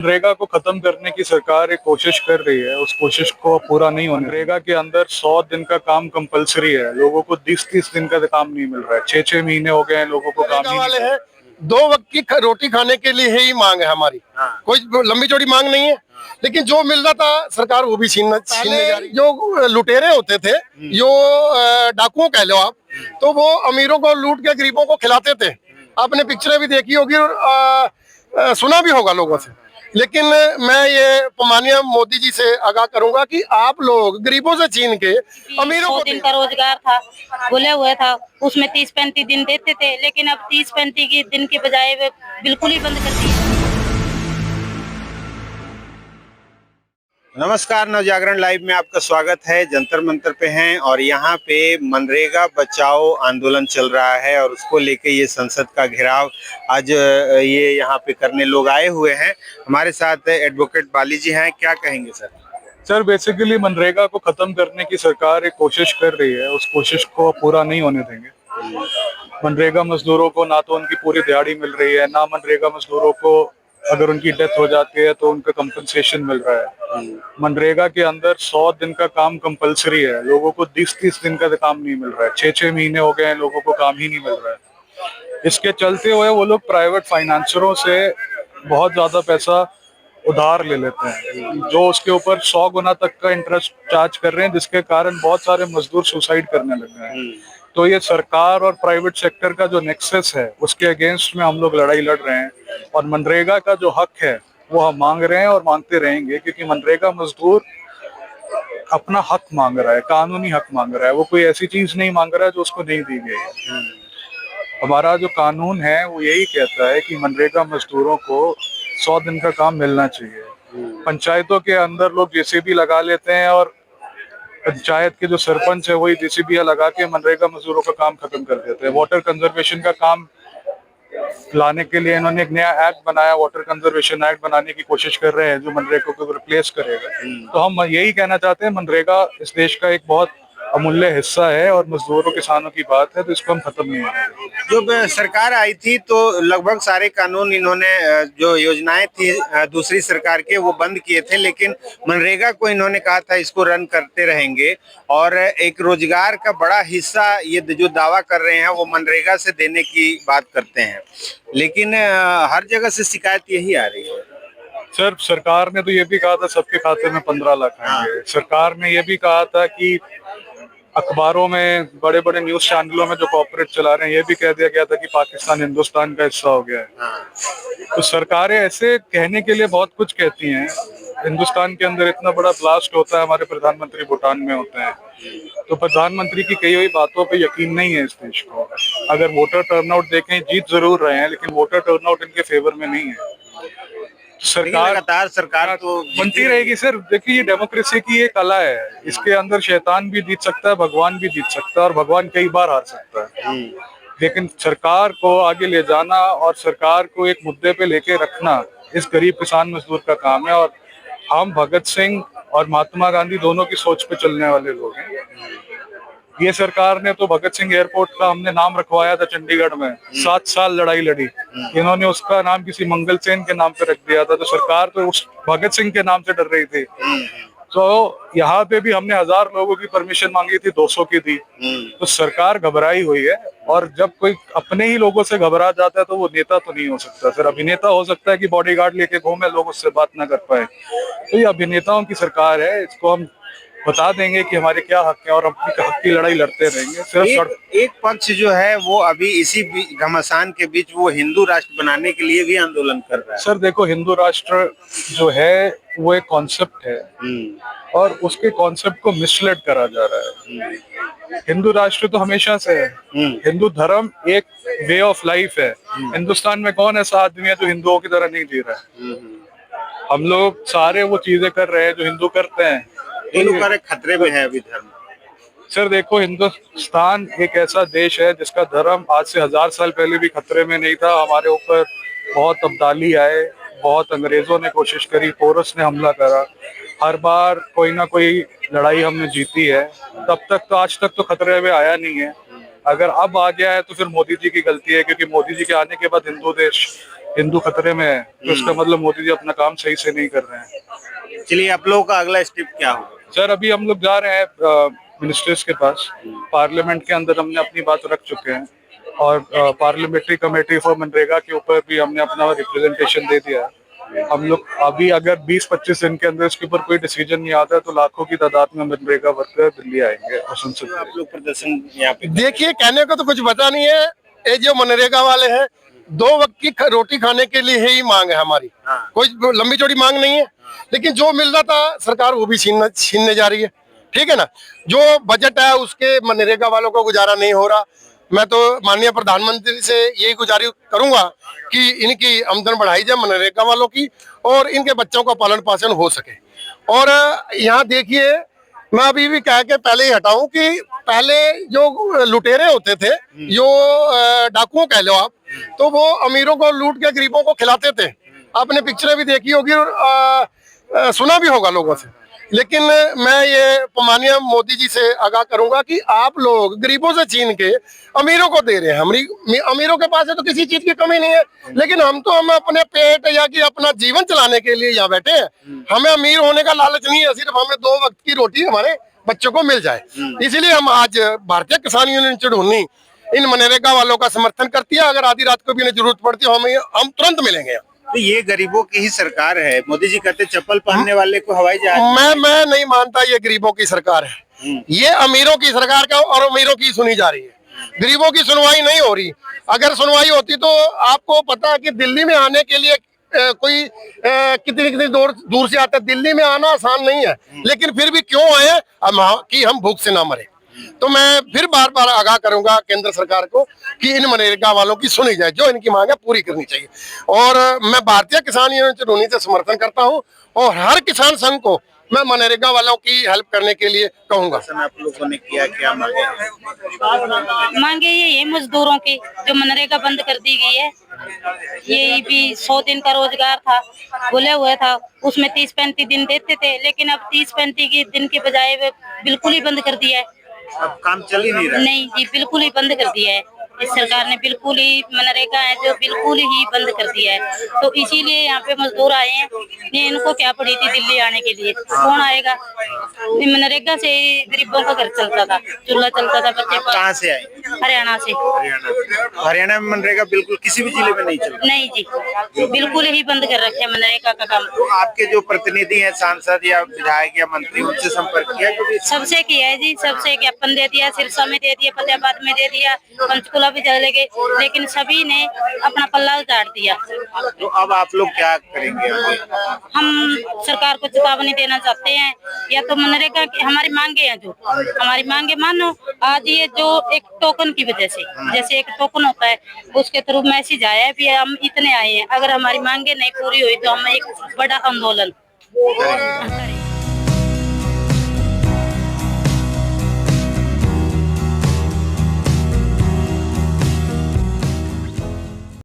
मनरेगा को खत्म करने की सरकार एक कोशिश कर रही है, उस कोशिश को पूरा नहीं होने। मनरेगा के अंदर 100 दिन का काम कंपलसरी है, लोगों को 20-30 दिन का काम नहीं मिल रहा है। 6-6 महीने हो गए हैं लोगों को काम ही वाले नहीं। हैं 2 वक्त की रोटी खाने के लिए ही मांग है हमारी। कोई लंबी चौड़ी मांग नहीं है, लेकिन जो मिल रहा था सरकार वो भी छीनने जा रही। जो लुटेरे होते थे, जो डाकुओं कह लो आप, तो वो अमीरों को लूट के गरीबों को खिलाते थे। आपने पिक्चरें भी देखी होगी और सुना भी होगा लोगों से। लेकिन मैं ये माननीय मोदी जी से आगाह करूंगा कि आप लोग गरीबों से छीन के अमीरों को 100 दिन का रोजगार था, बोले हुए था, उसमें 30-35 दिन देते थे, लेकिन अब 30-35 दिन के बजाय वे बिल्कुल ही बंद कर दिए। नमस्कार, नवजागरण लाइव में आपका स्वागत है। जंतर मंतर पे हैं और यहाँ पे मनरेगा बचाओ आंदोलन चल रहा है और उसको लेके ये संसद का घेराव आज ये यहाँ पे करने लोग आए हुए हैं। हमारे साथ एडवोकेट बाली जी हैं, क्या कहेंगे सर? सर, बेसिकली मनरेगा को खत्म करने की सरकार एक कोशिश कर रही है, उस कोशिश को पूरा नहीं होने देंगे। मनरेगा मजदूरों को ना तो उनकी पूरी दिहाड़ी मिल रही है, ना मनरेगा मजदूरों को अगर उनकी डेथ हो जाती है तो उनका कंपनसेशन मिल रहा है। मनरेगा के अंदर 100 दिन का काम कंपलसरी है, लोगों को 20-30 दिन का काम नहीं मिल रहा है। 6-6 महीने हो गए हैं लोगों को काम ही नहीं मिल रहा है। इसके चलते हुए वो लोग प्राइवेट फाइनेंसरों से बहुत ज्यादा पैसा उधार ले लेते हैं, जो उसके ऊपर 100 गुना तक का इंटरेस्ट चार्ज कर रहे हैं, जिसके कारण बहुत सारे मजदूर सुसाइड करने लग गए हैं। तो ये सरकार और प्राइवेट सेक्टर का जो नेक्सस है, उसके अगेंस्ट में हम लोग लड़ाई लड़ रहे हैं और मनरेगा का जो हक है वो हम मांग रहे हैं और मांगते रहेंगे, क्योंकि मनरेगा मजदूर अपना हक मांग रहा है, कानूनी हक मांग रहा है। वो कोई ऐसी चीज नहीं मांग रहा है जो उसको नहीं दी गई है। हमारा जो कानून है वो यही कहता है कि मनरेगा मजदूरों को 100 दिन का काम मिलना चाहिए। पंचायतों के अंदर लोग जेसीबी लगा लेते हैं और पंचायत के जो सरपंच है वही जेसीबी लगा के मनरेगा मजदूरों का काम खत्म कर देते हैं। वाटर कंजर्वेशन का काम लाने के लिए इन्होंने एक नया एक्ट बनाया, वाटर कंजर्वेशन एक्ट बनाने की कोशिश कर रहे हैं जो मनरेगा को रिप्लेस करेगा। तो हम यही कहना चाहते हैं, मनरेगा इस देश का एक बहुत अमूल्य हिस्सा है और मजदूरों किसानों की बात है, तो इसको हम खत्म नहीं करेंगे। जब सरकार आई थी तो लगभग सारे कानून इन्होंने जो योजनाएं थी दूसरी सरकार के वो बंद किए थे, लेकिन मनरेगा को इन्होंने कहा था इसको रन करते रहेंगे और एक रोजगार का बड़ा हिस्सा ये जो दावा कर रहे हैं वो मनरेगा से देने की बात करते हैं, लेकिन हर जगह से शिकायत यही आ रही है। सर, सरकार ने तो ये भी कहा था सबके खाते में 15 लाख आएंगे। सरकार ने ये भी कहा था कि अखबारों में, बड़े बड़े न्यूज चैनलों में जो कॉर्पोरेट चला रहे हैं, ये भी कह दिया गया था कि पाकिस्तान हिंदुस्तान का हिस्सा हो गया है। तो सरकारें ऐसे कहने के लिए बहुत कुछ कहती हैं। हिंदुस्तान के अंदर इतना बड़ा ब्लास्ट होता है, हमारे प्रधानमंत्री भूटान में होते हैं, तो प्रधानमंत्री की कही हुई बातों पे यकीन नहीं है इस देश को। अगर वोटर टर्नआउट देखें, जीत जरूर रहे हैं, लेकिन वोटर टर्नआउट इनके फेवर में नहीं है। लगातार सरकार तो बनती रहेगी सर। देखिए, ये डेमोक्रेसी की एक कला है, इसके अंदर शैतान भी जीत सकता है, भगवान भी जीत सकता है और भगवान कई बार हार सकता है। लेकिन सरकार को आगे ले जाना और सरकार को एक मुद्दे पे लेके रखना इस गरीब किसान मजदूर का काम है। और हम भगत सिंह और महात्मा गांधी दोनों की सोच पे चलने वाले लोग हैं। ये सरकार ने तो भगत सिंह एयरपोर्ट का हमने नाम रखवाया था चंडीगढ़ में, 7 साल लड़ाई लड़ी, इन्होंने उसका नाम किसी मंगल सेन के नाम पे रख दिया था। तो सरकार तो उस भगत सिंह के नाम से डर रही थी। तो यहाँ पे भी हमने 1000 लोगों की परमिशन मांगी थी, 200 की दी। तो सरकार घबराई हुई है और जब कोई अपने ही लोगों से घबरा जाता है तो वो नेता तो नहीं हो सकता सर। अभिनेता हो सकता है कि बॉडीगार्ड लेके घूमे, लोग उससे बात ना कर पाए। तो ये अभिनेताओं की सरकार है, इसको हम बता देंगे कि हमारे क्या हक है और अपनी हक की लड़ाई लड़ते रहेंगे। सिर्फ एक पक्ष जो है वो अभी इसी घमासान के बीच वो हिंदू राष्ट्र बनाने के लिए भी आंदोलन कर रहा है। सर देखो, हिंदू राष्ट्र जो है वो एक कॉन्सेप्ट है और उसके कॉन्सेप्ट को मिसलेड करा जा रहा है। हिंदू राष्ट्र तो हमेशा से है, हिंदू धर्म एक वे ऑफ लाइफ है। हिंदुस्तान में कौन ऐसा आदमी है जो हिंदुओं की तरह नहीं जी रहा है? हम लोग सारे वो चीजें कर रहे हैं जो हिंदू करते हैं। खतरे में है अभी धर्म। सर देखो, हिंदुस्तान एक ऐसा देश है जिसका धर्म आज से 1000 साल पहले भी खतरे में नहीं था। हमारे ऊपर बहुत अब्दाली आए, बहुत अंग्रेजों ने कोशिश करी, पोरस ने हमला करा, हर बार कोई ना कोई लड़ाई हमने जीती है। तब तक तो, आज तक तो खतरे में आया नहीं है। अगर अब आ गया है तो फिर मोदी जी की गलती है, क्योंकि मोदी जी के आने के बाद हिंदू देश हिंदू खतरे में है, तो इसका मतलब मोदी जी अपना काम सही से नहीं कर रहे हैं। चलिए, आप लोगों का अगला स्टेप क्या होगा? सर अभी हम लोग जा रहे हैं मिनिस्टर्स के पास, पार्लियामेंट के अंदर हमने अपनी बात रख चुके हैं और पार्लियामेंट्री कमेटी फॉर मनरेगा के ऊपर भी हमने अपना रिप्रेजेंटेशन दे दिया है। हम लोग अभी अगर 20-25 दिन के अंदर इसके ऊपर कोई डिसीजन नहीं आता है तो लाखों की तादाद में मनरेगा वर्कर दिल्ली आएंगे और संसद में। आप लोग प्रदर्शन यहाँ पे देखिए, कहने को तो कुछ बचा नहीं है। ये जो मनरेगा वाले हैं, 2 वक्त की रोटी खाने के लिए ही मांग है हमारी। कोई लंबी चौड़ी मांग नहीं है, लेकिन जो मिल रहा था सरकार वो भी छीनने जा रही है। ठीक है ना। जो बजट है उसके मनरेगा वालों को गुजारा नहीं हो रहा। मैं तो माननीय प्रधानमंत्री से यही गुजारिश करूंगा कि इनकी आमदन बढ़ाई जाए मनरेगा वालों की, और इनके बच्चों का पालन पोषण हो सके। और यहाँ देखिए, मैं अभी भी कह के पहले ही हटाऊं कि पहले जो लुटेरे होते थे, जो डाकुओं कह लो आप, तो वो अमीरों को लूट के गरीबों को खिलाते थे। आपने पिक्चरें भी देखी होगी और सुना भी होगा लोगों से। लेकिन मैं ये माननीय मोदी जी से आगाह करूंगा कि आप लोग गरीबों से छीन के अमीरों को दे रहे हैं। अमीरों के पास है तो किसी चीज की कमी नहीं है, लेकिन हम अपने पेट या कि अपना जीवन चलाने के लिए यहाँ बैठे हैं। हमें अमीर होने का लालच नहीं है, सिर्फ हमें 2 वक्त की रोटी हमारे बच्चों को मिल जाए। इसीलिए हम आज भारतीय किसान यूनियन चुड़ूनी इन मनरेगा वालों का समर्थन करती है। अगर आधी रात को भी इन्हें जरूरत पड़ती है, हम तुरंत मिलेंगे। तो ये गरीबों की ही सरकार है। मोदी जी कहते चप्पल पहनने वाले को हवाई जहाज। मैं नहीं मानता ये गरीबों की सरकार है। ये अमीरों की सरकार का, और अमीरों की सुनी जा रही है। गरीबों की सुनवाई नहीं हो रही। अगर सुनवाई होती तो आपको पता है कि दिल्ली में आने के लिए कोई कितनी दूर से आता है। दिल्ली में आना आसान नहीं है, लेकिन फिर भी क्यों आए कि हम भूख से ना मरे। तो मैं फिर बार बार आगाह करूंगा केंद्र सरकार को कि इन मनरेगा वालों की सुनी जाए, जो इनकी मांग है पूरी करनी चाहिए। और मैं भारतीय किसान यूनियन चुड़ूनी से समर्थन करता हूं, और हर किसान संघ को मैं मनरेगा वालों की हेल्प करने के लिए कहूंगा। आप लोगों ने किया क्या मांगे? मांगे ये मजदूरों की, जो मनरेगा बंद कर दी गई है। ये भी 100 दिन का रोजगार था, बोले हुए था, उसमें 30-35 दिन देते थे, लेकिन अब 30-35 दिन के बजाय बिल्कुल ही बंद कर दिया है। अब काम चल ही नहीं रहा। नहीं जी, बिल्कुल ही बंद कर दिया है इस सरकार ने। बिल्कुल ही मनरेगा है जो बिल्कुल ही बंद कर दिया है। तो इसीलिए यहाँ पे मजदूर आए हैं। ये इनको क्या पड़ी थी दिल्ली आने के लिए, कौन आएगा? मनरेगा से गरीबों का घर चलता था, चूल्हा चलता था बच्चे पर। कहाँ से आए? हरियाणा से। हरियाणा में मनरेगा बिल्कुल किसी भी जिले में नहीं चल रहा। नहीं जी, बिल्कुल ही बंद कर रखे है मनरेगा का काम। तो आपके जो प्रतिनिधि हैं, सांसद या विधायक या मंत्री, उनसे संपर्क किया कभी? सबसे किया है जी, सबसे ज्ञापन दे दिया, सिरसा में दे दिया, फतेहाबाद में दे दिया, पंचकुला भी चले गए, लेकिन सभी ने अपना पल्ला उतार दिया। तो अब आप लोग क्या करेंगे आगे? हम सरकार को चेतावनी देना चाहते हैं, या तो मनरेगा की हमारी मांगे हैं, जो हमारी मांगे मानो। आज ये जो एक टोकन की वजह से, जैसे एक टोकन होता है, उसके थ्रू मैसेज आया है भी हम इतने आए हैं। अगर हमारी मांगे नहीं पूरी हुई तो हम एक बड़ा आंदोलन करेंगे।